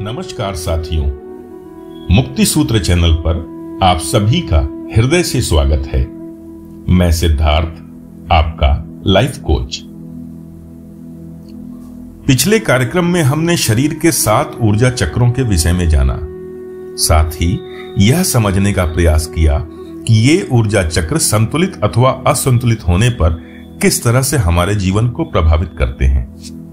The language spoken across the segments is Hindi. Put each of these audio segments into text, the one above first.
नमस्कार साथियों, मुक्ति सूत्र चैनल पर आप सभी का हृदय से स्वागत है। मैं सिद्धार्थ, आपका लाइफ कोच। पिछले कार्यक्रम में हमने शरीर के 7 ऊर्जा चक्रों के विषय में जाना। साथ ही यह समझने का प्रयास किया कि ये ऊर्जा चक्र संतुलित अथवा असंतुलित होने पर किस तरह से हमारे जीवन को प्रभावित करते हैं।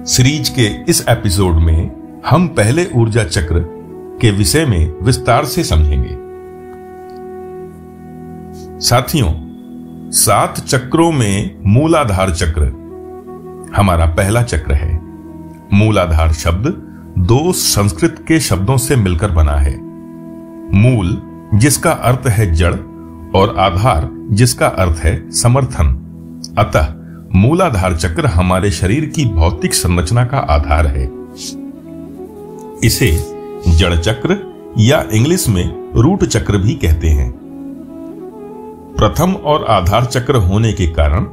सीरीज के इस एपिसोड में हम पहले ऊर्जा चक्र के विषय में विस्तार से समझेंगे। साथियों, 7 चक्रों में मूलाधार चक्र हमारा पहला चक्र है। मूलाधार शब्द 2 संस्कृत के शब्दों से मिलकर बना है। मूल जिसका अर्थ है जड़ और आधार जिसका अर्थ है समर्थन। अतः मूलाधार चक्र हमारे शरीर की भौतिक संरचना का आधार है। इसे जड़ चक्र या इंग्लिश में रूट चक्र भी कहते हैं। प्रथम और आधार चक्र होने के कारण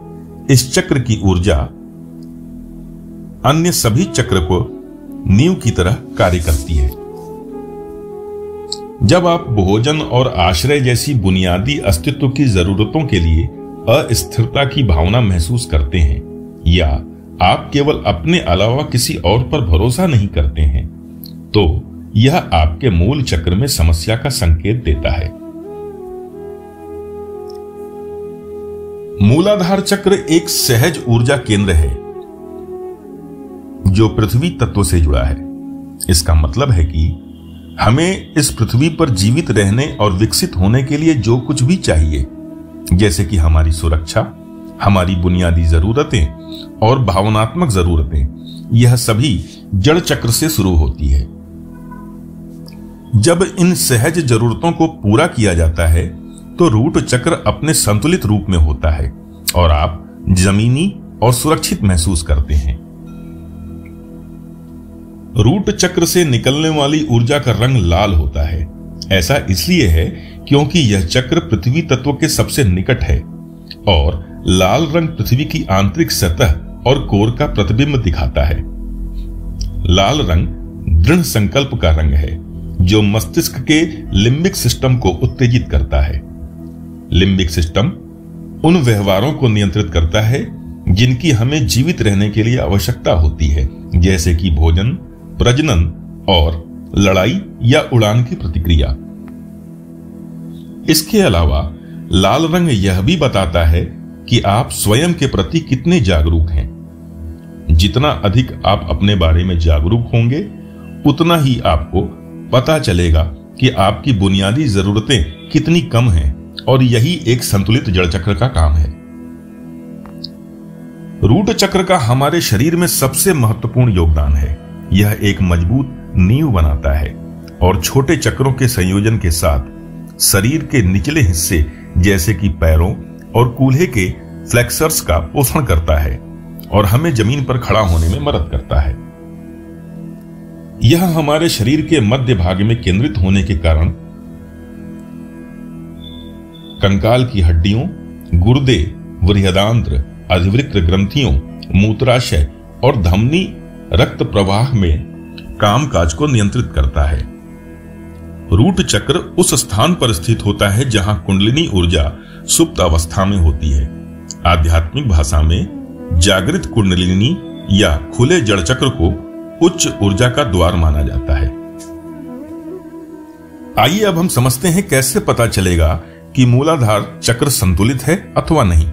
इस चक्र की ऊर्जा अन्य सभी चक्र को नींव की तरह कार्य करती है। जब आप भोजन और आश्रय जैसी बुनियादी अस्तित्व की जरूरतों के लिए अस्थिरता की भावना महसूस करते हैं या आप केवल अपने अलावा किसी और पर भरोसा नहीं करते हैं, तो यह आपके मूल चक्र में समस्या का संकेत देता है। मूलाधार चक्र एक सहज ऊर्जा केंद्र है जो पृथ्वी तत्व से जुड़ा है। इसका मतलब है कि हमें इस पृथ्वी पर जीवित रहने और विकसित होने के लिए जो कुछ भी चाहिए, जैसे कि हमारी सुरक्षा, हमारी बुनियादी जरूरतें और भावनात्मक जरूरतें, यह सभी जड़ चक्र से शुरू होती है। जब इन सहज जरूरतों को पूरा किया जाता है तो रूट चक्र अपने संतुलित रूप में होता है और आप जमीनी और सुरक्षित महसूस करते हैं। रूट चक्र से निकलने वाली ऊर्जा का रंग लाल होता है। ऐसा इसलिए है क्योंकि यह चक्र पृथ्वी तत्व के सबसे निकट है और लाल रंग पृथ्वी की आंतरिक सतह और कोर का प्रतिबिंब दिखाता है। लाल रंग दृढ़ संकल्प का रंग है जो मस्तिष्क के लिम्बिक सिस्टम को उत्तेजित करता है। लिम्बिक सिस्टम उन व्यवहारों को नियंत्रित करता है जिनकी हमें जीवित रहने के लिए आवश्यकता होती है, जैसे कि भोजन, प्रजनन और लड़ाई या उड़ान की प्रतिक्रिया। इसके अलावा लाल रंग यह भी बताता है कि आप स्वयं के प्रति कितने जागरूक हैं। जितना अधिक आप अपने बारे में जागरूक होंगे, उतना ही आपको पता चलेगा कि आपकी बुनियादी जरूरतें कितनी कम हैं, और यही एक संतुलित जड़ चक्र का काम है। रूट चक्र का हमारे शरीर में सबसे महत्वपूर्ण योगदान है। यह एक मजबूत नींव बनाता है और छोटे चक्रों के संयोजन के साथ शरीर के निचले हिस्से जैसे कि पैरों और कूल्हे के फ्लेक्सर्स का पोषण करता है और हमें जमीन पर खड़ा होने में मदद करता है। यह हमारे शरीर के मध्य भाग में केंद्रित होने के कारण कंकाल की हड्डियों, गुर्दे, बृहदांत्र, अधिवृक्क ग्रंथियों, मूत्राशय और धमनी रक्त प्रवाह में कामकाज को नियंत्रित करता है। रूट चक्र उस स्थान पर स्थित होता है जहां कुंडलिनी ऊर्जा सुप्त अवस्था में होती है। आध्यात्मिक भाषा में जागृत कुंडलिनी या खुले जड़ चक्र को उच्च ऊर्जा का द्वार माना जाता है। आइए अब हम समझते हैं कैसे पता चलेगा कि मूलाधार चक्र संतुलित है अथवा नहीं।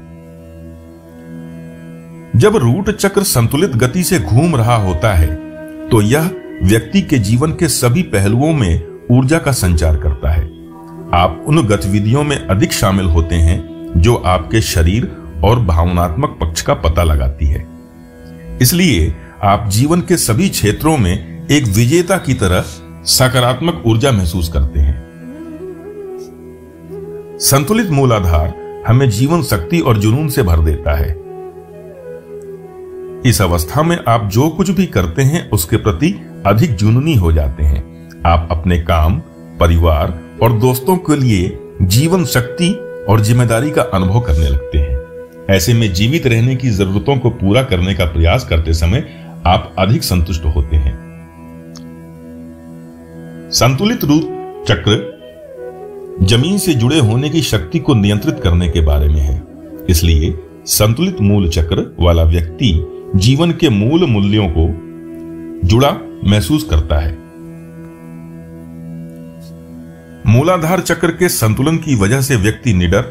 जब रूट चक्र संतुलित गति से घूम रहा होता है तो यह व्यक्ति के जीवन के सभी पहलुओं में ऊर्जा का संचार करता है। आप उन गतिविधियों में अधिक शामिल होते हैं जो आपके शरीर और भावनात्मक पक्ष का पता लगाती है। इसलिए आप जीवन के सभी क्षेत्रों में एक विजेता की तरह सकारात्मक ऊर्जा महसूस करते हैं। संतुलित मूलाधार हमें जीवन शक्ति और जुनून से भर देता है। इस अवस्था में आप जो कुछ भी करते हैं उसके प्रति अधिक जुनूनी हो जाते हैं। आप अपने काम, परिवार और दोस्तों के लिए जीवन शक्ति और जिम्मेदारी का अनुभव करने लगते हैं। ऐसे में जीवित रहने की जरूरतों को पूरा करने का प्रयास करते समय आप अधिक संतुष्ट होते हैं। संतुलित रूट चक्र जमीन से जुड़े होने की शक्ति को नियंत्रित करने के बारे में है। इसलिए संतुलित मूल चक्र वाला व्यक्ति जीवन के मूल मूल्यों को जुड़ा महसूस करता है। मूलाधार चक्र के संतुलन की वजह से व्यक्ति निडर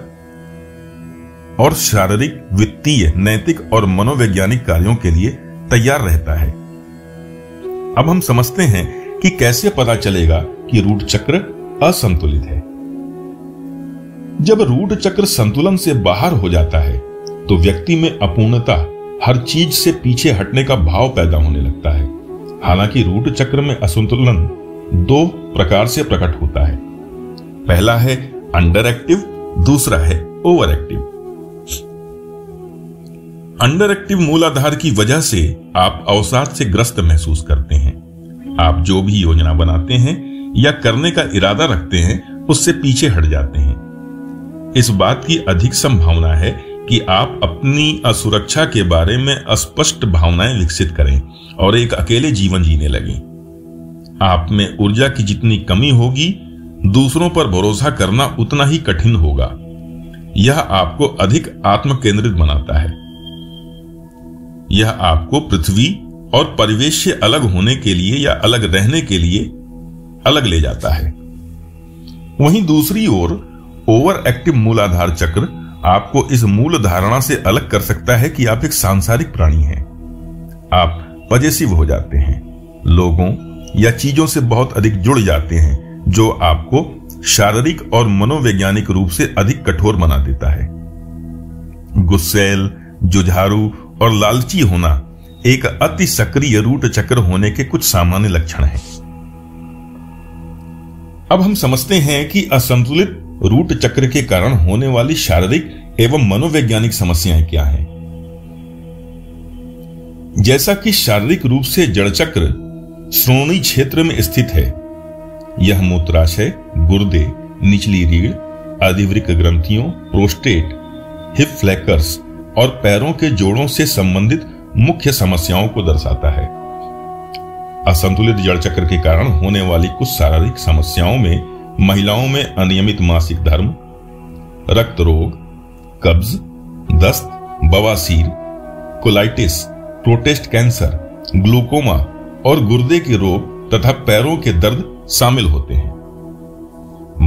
और शारीरिक, वित्तीय, नैतिक और मनोवैज्ञानिक कार्यों के लिए तैयार रहता है। अब हम समझते हैं कि कैसे पता चलेगा कि रूट चक्र असंतुलित है। जब रूट चक्र संतुलन से बाहर हो जाता है तो व्यक्ति में अपूर्णता, हर चीज से पीछे हटने का भाव पैदा होने लगता है। हालांकि रूट चक्र में असंतुलन दो प्रकार से प्रकट होता है। पहला है अंडर एक्टिव, दूसरा है ओवर एक्टिव। अंडर एक्टिव मूलाधार की वजह से आप अवसाद से ग्रस्त महसूस करते हैं। आप जो भी योजना बनाते हैं या करने का इरादा रखते हैं उससे पीछे हट जाते हैं। इस बात की अधिक संभावना है कि आप अपनी असुरक्षा के बारे में अस्पष्ट भावनाएं विकसित करें और एक अकेले जीवन जीने लगें। आप में ऊर्जा की जितनी कमी होगी, दूसरों पर भरोसा करना उतना ही कठिन होगा। यह आपको अधिक आत्म केंद्रित बनाता है। यह आपको पृथ्वी और परिवेश से अलग होने के लिए या अलग रहने के लिए अलग ले जाता है। वहीं दूसरी ओर ओवर एक्टिव मूलाधार चक्र आपको इस मूल धारणा से अलग कर सकता है कि आप एक सांसारिक प्राणी हैं। आप पजेसिव हो जाते हैं, लोगों या चीजों से बहुत अधिक जुड़ जाते हैं, जो आपको शारीरिक और मनोवैज्ञानिक रूप से अधिक कठोर बना देता है। गुस्सैल, जुझारू और लालची होना एक अति सक्रिय रूट चक्र होने के कुछ सामान्य लक्षण हैं। अब हम समझते हैं कि असंतुलित रूट चक्र के कारण होने वाली शारीरिक एवं मनोवैज्ञानिक समस्याएं क्या हैं। जैसा कि शारीरिक रूप से जड़ चक्र श्रोणी क्षेत्र में स्थित है, यह मूत्राशय, गुर्दे, निचली रीढ़, अधिवृक्क ग्रंथियों, प्रोस्टेट, हिप फ्लैक्स और पैरों के जोड़ों से संबंधित मुख्य समस्याओं को दर्शाता है। असंतुलित जड़ चक्र के कारण होने वाली कुछ शारीरिक समस्याओं में महिलाओं में अनियमित मासिक धर्म, रक्त रोग, कब्ज, दस्त, बवासीर, कोलाइटिस, प्रोस्टेट कैंसर, ग्लूकोमा और गुर्दे के रोग तथा पैरों के दर्द शामिल होते हैं।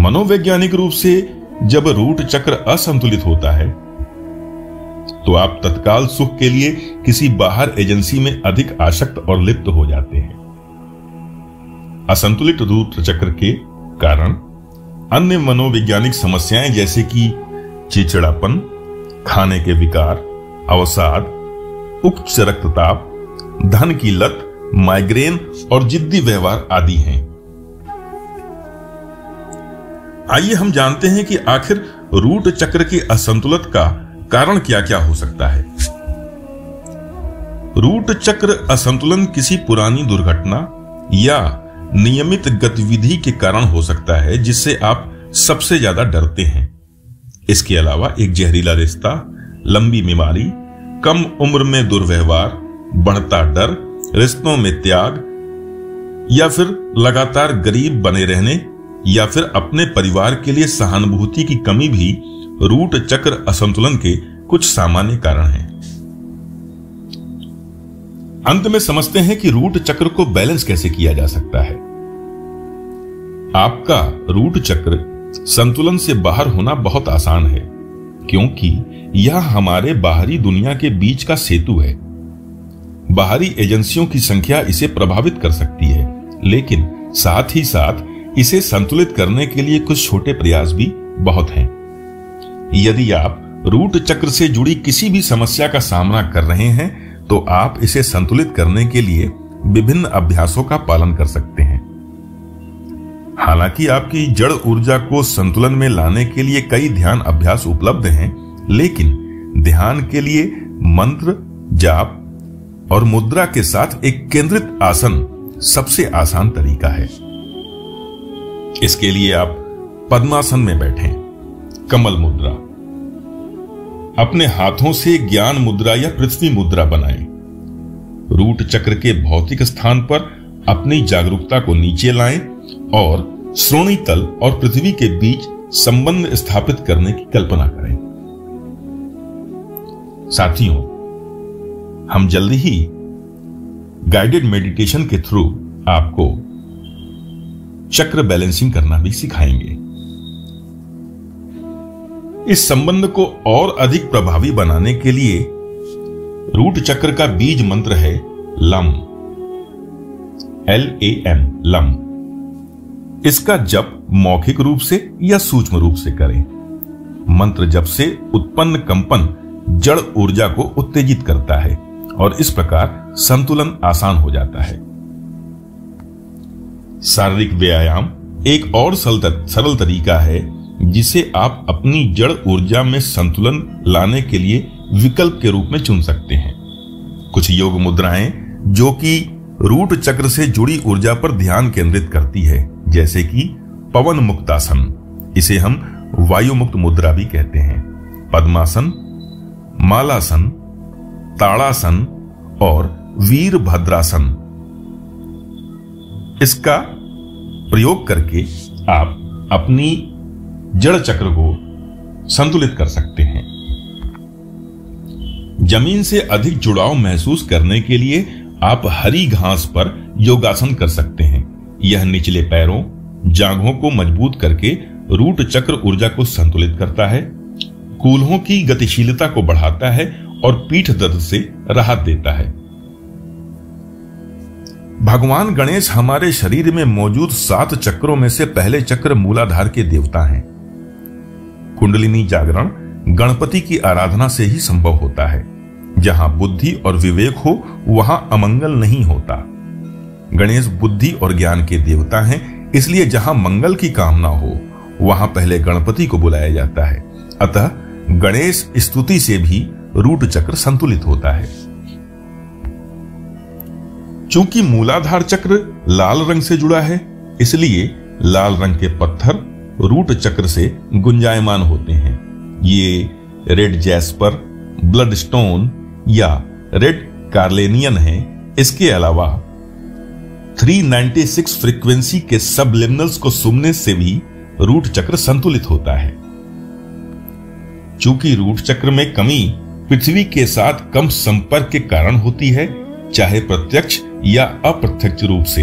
मनोवैज्ञानिक रूप से जब रूट चक्र असंतुलित होता है तो आप तत्काल सुख के लिए किसी बाहर एजेंसी में अधिक आसक्त और लिप्त हो जाते हैं। असंतुलित रूट चक्र के कारण अन्य मनोवैज्ञानिक समस्याएं जैसे कि चिड़चिड़ापन, खाने के विकार, अवसाद, उच्च रक्तचाप, धन की लत, माइग्रेन और जिद्दी व्यवहार आदि हैं। आइए हम जानते हैं कि आखिर रूट चक्र के असंतुलन का कारण क्या क्या हो सकता है। रूट चक्र असंतुलन किसी पुरानी दुर्घटना या नियमित गतिविधि के कारण हो सकता है जिससे आप सबसे ज्यादा डरते हैं। इसके अलावा एक जहरीला रिश्ता, लंबी बीमारी, कम उम्र में दुर्व्यवहार, बढ़ता डर, रिश्तों में त्याग या फिर लगातार गरीब बने रहने या फिर अपने परिवार के लिए सहानुभूति की कमी भी रूट चक्र असंतुलन के कुछ सामान्य कारण हैं। अंत में समझते हैं कि रूट चक्र को बैलेंस कैसे किया जा सकता है। आपका रूट चक्र संतुलन से बाहर होना बहुत आसान है, क्योंकि यह हमारे बाहरी दुनिया के बीच का सेतु है। बाहरी एजेंसियों की संख्या इसे प्रभावित कर सकती है, लेकिन साथ ही साथ इसे संतुलित करने के लिए कुछ छोटे प्रयास भी बहुत हैं। यदि आप रूट चक्र से जुड़ी किसी भी समस्या का सामना कर रहे हैं तो आप इसे संतुलित करने के लिए विभिन्न अभ्यासों का पालन कर सकते हैं। हालांकि आपकी जड़ ऊर्जा को संतुलन में लाने के लिए कई ध्यान अभ्यास उपलब्ध हैं, लेकिन ध्यान के लिए मंत्र, जाप और मुद्रा के साथ एक केंद्रित आसन सबसे आसान तरीका है। इसके लिए आप पद्मासन में बैठें, कमल मुद्रा, अपने हाथों से ज्ञान मुद्रा या पृथ्वी मुद्रा बनाएं। रूट चक्र के भौतिक स्थान पर अपनी जागरूकता को नीचे लाएं और श्रोणी तल और पृथ्वी के बीच संबंध स्थापित करने की कल्पना करें। साथियों, हम जल्दी ही गाइडेड मेडिटेशन के थ्रू आपको चक्र बैलेंसिंग करना भी सिखाएंगे। इस संबंध को और अधिक प्रभावी बनाने के लिए रूट चक्र का बीज मंत्र है लम, LAM, लम। इसका जप मौखिक रूप से या सूक्ष्म रूप से करें। मंत्र जप से उत्पन्न कंपन जड़ ऊर्जा को उत्तेजित करता है और इस प्रकार संतुलन आसान हो जाता है। शारीरिक व्यायाम एक और सरल तरीका है जिसे आप अपनी जड़ ऊर्जा में संतुलन लाने के लिए विकल्प के रूप में चुन सकते हैं। कुछ योग मुद्राएं जो कि रूट चक्र से जुड़ी ऊर्जा पर ध्यान केंद्रित करती है, जैसे कि पवन मुक्तासन, इसे हम वायु मुक्त मुद्रा भी कहते हैं, पद्मासन, मालासन, ताड़ासन और वीरभद्रासन। इसका प्रयोग करके आप अपनी जड़ चक्र को संतुलित कर सकते हैं। जमीन से अधिक जुड़ाव महसूस करने के लिए आप हरी घास पर योगासन कर सकते हैं। यह निचले पैरों, जांघों को मजबूत करके रूट चक्र ऊर्जा को संतुलित करता है, कूल्हों की गतिशीलता को बढ़ाता है और पीठ दर्द से राहत देता है। भगवान गणेश हमारे शरीर में मौजूद 7 चक्रों में से पहले चक्र मूलाधार के देवता हैं। कुंडलिनी जागरण गणपति की आराधना से ही संभव होता है। जहां बुद्धि और विवेक हो वहां अमंगल नहीं होता। गणेश बुद्धि और ज्ञान के देवता हैं, इसलिए जहां मंगल की कामना हो वहां पहले गणपति को बुलाया जाता है। अतः गणेश स्तुति से भी रूट चक्र संतुलित होता है। चूंकि मूलाधार चक्र लाल रंग से जुड़ा है, इसलिए लाल रंग के पत्थर रूट चक्र से गुंजायमान होते हैं। ये रेड जैस्पर, ब्लड स्टोन या रेड कार्लेनियन है। इसके अलावा 396 फ्रीक्वेंसी के सबलिमिनल्स को सुनने से भी रूट चक्र संतुलित होता है। चूंकि रूट चक्र में कमी पृथ्वी के साथ कम संपर्क के कारण होती है, चाहे प्रत्यक्ष या अप्रत्यक्ष रूप से,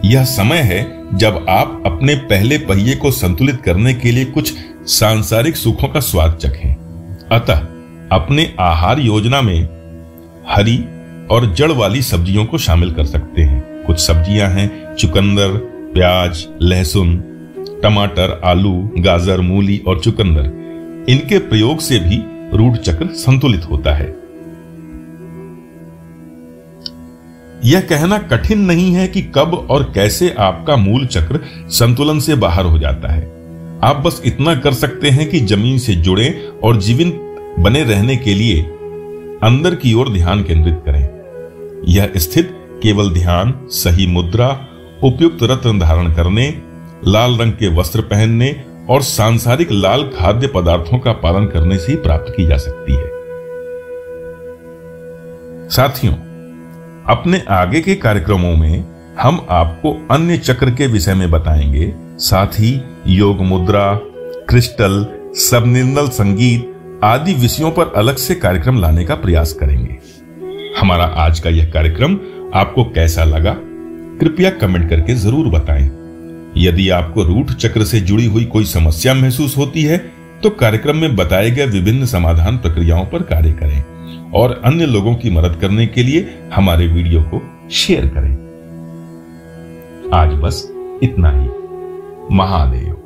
यह समय है जब आप अपने पहले पहिए को संतुलित करने के लिए कुछ सांसारिक सुखों का स्वाद चखें। अतः अपने आहार योजना में हरी और जड़ वाली सब्जियों को शामिल कर सकते हैं। कुछ सब्जियां हैं चुकंदर, प्याज, लहसुन, टमाटर, आलू, गाजर, मूली और चुकंदर। इनके प्रयोग से भी रूट चक्र संतुलित होता है। यह कहना कठिन नहीं है कि कब और कैसे आपका मूल चक्र संतुलन से बाहर हो जाता है। आप बस इतना कर सकते हैं कि जमीन से जुड़े और जीवित बने रहने के लिए अंदर की ओर ध्यान केंद्रित करें। यह स्थिति केवल ध्यान, सही मुद्रा, उपयुक्त रत्न धारण करने, लाल रंग के वस्त्र पहनने और सांसारिक लाल खाद्य पदार्थों का पालन करने से ही प्राप्त की जा सकती है। साथियों, अपने आगे के कार्यक्रमों में हम आपको अन्य चक्र के विषय में बताएंगे। साथ ही योग मुद्रा, क्रिस्टल, सबलिमिनल संगीत आदि विषयों पर अलग से कार्यक्रम लाने का प्रयास करेंगे। हमारा आज का यह कार्यक्रम आपको कैसा लगा, कृपया कमेंट करके जरूर बताएं। यदि आपको रूट चक्र से जुड़ी हुई कोई समस्या महसूस होती है तो कार्यक्रम में बताए गए विभिन्न समाधान प्रक्रियाओं पर कार्य करें और अन्य लोगों की मदद करने के लिए हमारे वीडियो को शेयर करें। आज बस इतना ही। महादेव।